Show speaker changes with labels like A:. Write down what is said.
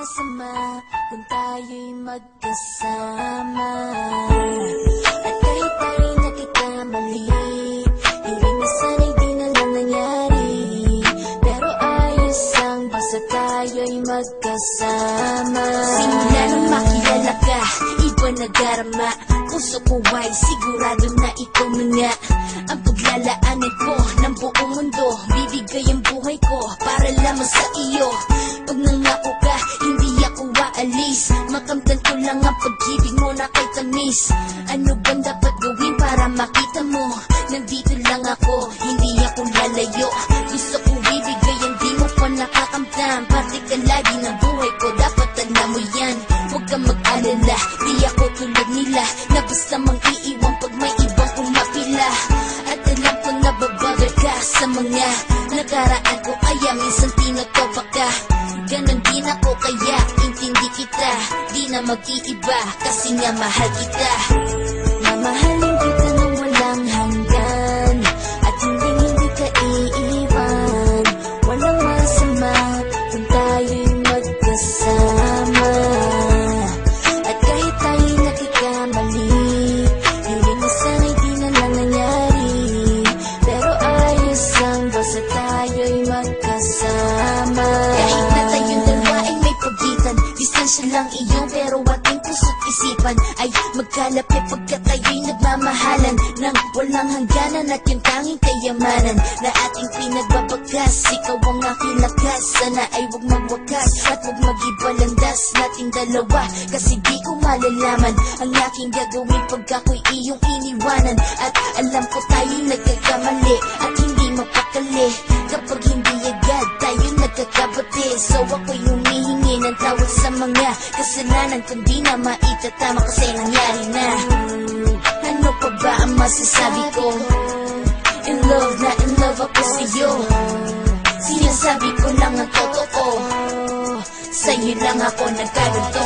A: masama kung tayo'y magkasama. At kahit tayo'y nagkakamali, hindi na sana'y di na lang nangyari. Pero ayos lang basta tayo'y magkasama. Simula nang makilala ka, iba nadarama. Puso ko ay sigurado na ikaw na nga ang paglalaanan ko ng buong mundo. Bibigay ang buhay ko para lamang sa iyo. Pag nangako ka, hindi ako aalis. Makamtan ko lang ang pag-ibig mo na kay tamis. Ano bang dapat gawin para makita mo? Nandito lang ako, hindi ako lalayo. Gusto kong bibigay ang di mo pa nakakamtam. Parte ka lagi ng buhay ko, dapat alam mo yan. Huwag kang mag-alala, di ako tulad nila na basta mang iiwan pag may ibang umapila. At alam ko na babagay ka sa mga nakaraan ko, kaya minsan tinotopa ka. Ganon din ako kaya intindi kita, di na mag-iiba kasi nga mahal kita. Mamahalin kita nang walang hanggan at hindi ka iiwan. Walang masama kung tayo'y magkasama. At kahit tayo'y nagkakamali, hindi na sana'y di na lang nangyari. Pero ayos lang basta tayo'y magkasama. Kahit na tayong dalawa ay may pagitan, distansya lang iyon pero ating puso't isipan ay magkalapit pagkat tayo'y nagmamahalan ng walang hangganan. At yung tanging kayamanan na ating pinagbabagas, ikaw ang aking lakas. Sana ay huwag magwakas at huwag mag-iba landas nating dalawa, kasi di ko malalaman ang aking gagawin pag ako'y iyong iniwanan. At alam ko tayo'y nagkakamali at hindi mapakali kapag hindi agad tayo nagkakabati. So ako'y humihingi ng tawad sa mga kasalanan kung di na maitatama kasi nangyari na. Ano pa ba ang masasabi ko? In love na in love ako sa'yo. Sinasabi ko lang ang totoo, sa'yo lang ako nagkaganto.